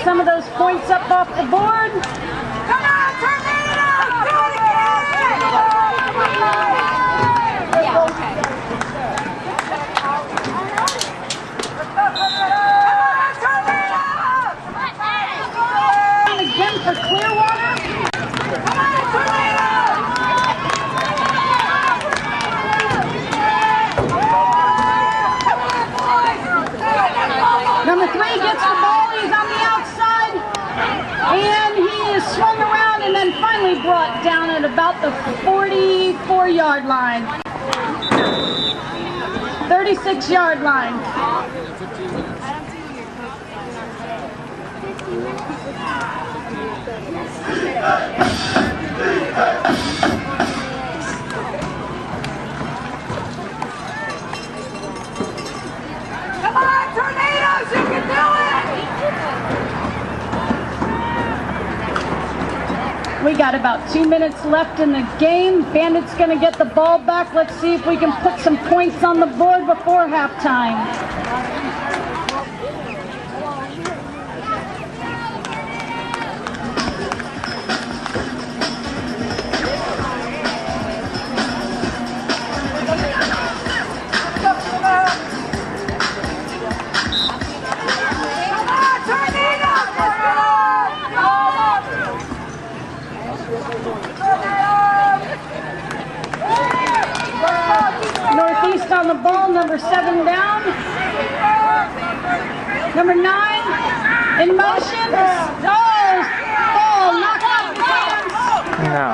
some of those points up off the board. Come on, Tornado! Do it again! Yeah, okay. Come on, Tornado! Again for Clearwater. Come on, Tornado! Number 3 gets the ball, he's on the outside, and he is swung around and then finally brought down at about the 44-yard line. 36-yard line. Come on, Tornadoes, you can do it! We got about 2 minutes left in the game. Bandits going to get the ball back. Let's see if we can put some points on the board before halftime. Northeast on the ball, number 7 down. Number 9 in motion. Oh, ball knocked out the hands. No.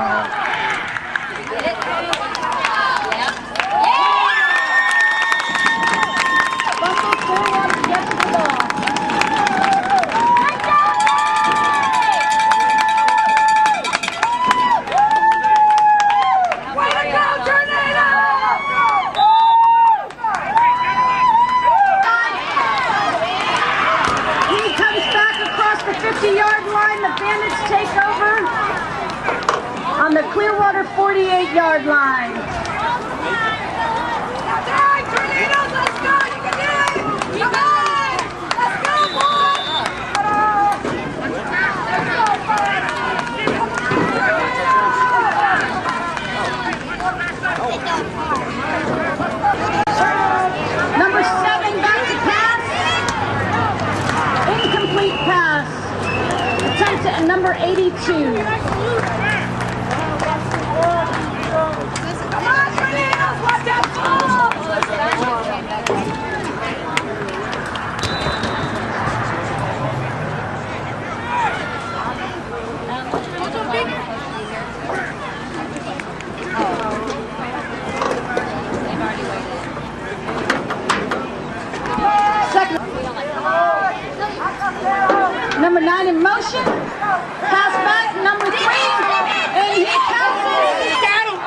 Buffalo Clearwater gets the ball. On the Clearwater 48-yard line. Tornadoes, let's go! You can do it! Come on! Let's go, boys! Number 7 back to pass. Incomplete pass. Attempt at number 82. Come on, Tornadoes! Watch out, ball! Second. Number 9 in motion. Pass back, number 3. And he passes. Got him.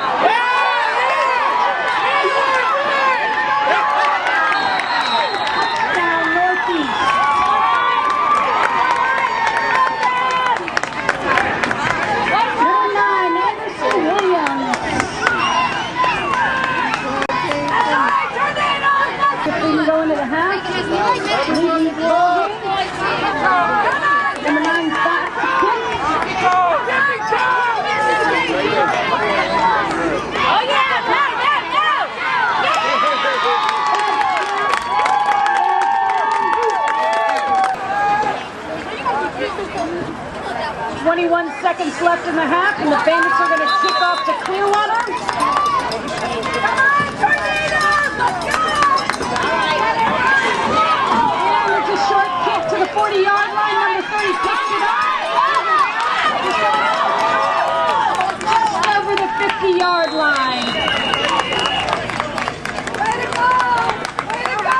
Down Northeast. Number 9, Anderson Williams. If we can go into the half. Leading the ball game. Number 9 back to kick. Oh yeah! Go! 21 seconds left in the half, and the Bandits are going to kick off to Clearwater. Come on, Tornadoes! Let's go! And it's a short kick to the 40-yard line. Number 30 picks it up. Just over the 50-yard line. Way to go! Way to go!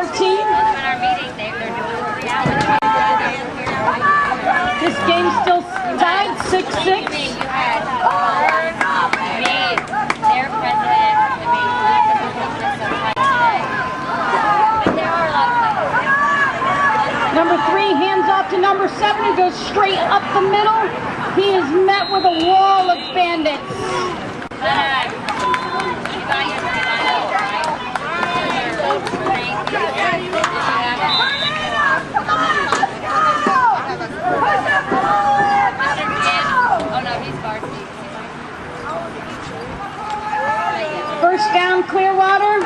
14. This game's still tied 6-6. Number 3 hands off to number 7, who goes straight up the middle. He is met with a wall of bandits. First down, Clearwater.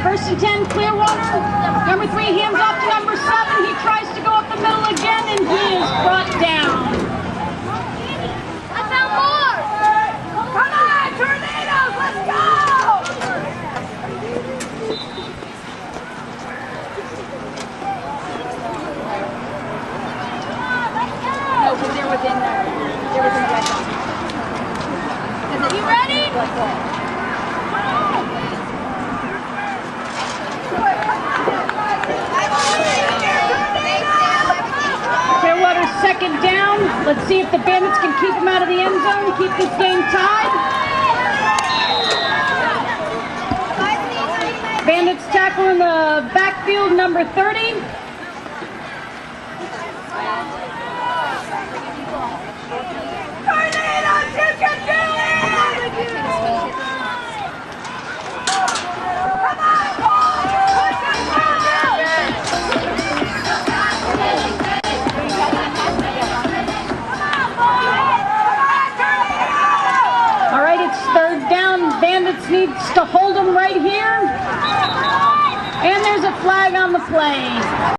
First and 10, Clearwater. Number 3 hands off to number 7. He tries to go up the middle again, and he is brought down. I found more! Come on, Tornadoes, let's go! No, because they're within the red zone. You ready? Clearwater's second down. Let's see if the Bandits can keep him out of the end zone, keep this game tied. Bandits tackle in the backfield, number 30. Tornadoes, you can do it! Come on, boys! Push it All right, it's third down. Bandits needs to hold him right here. And there's a flag on the play.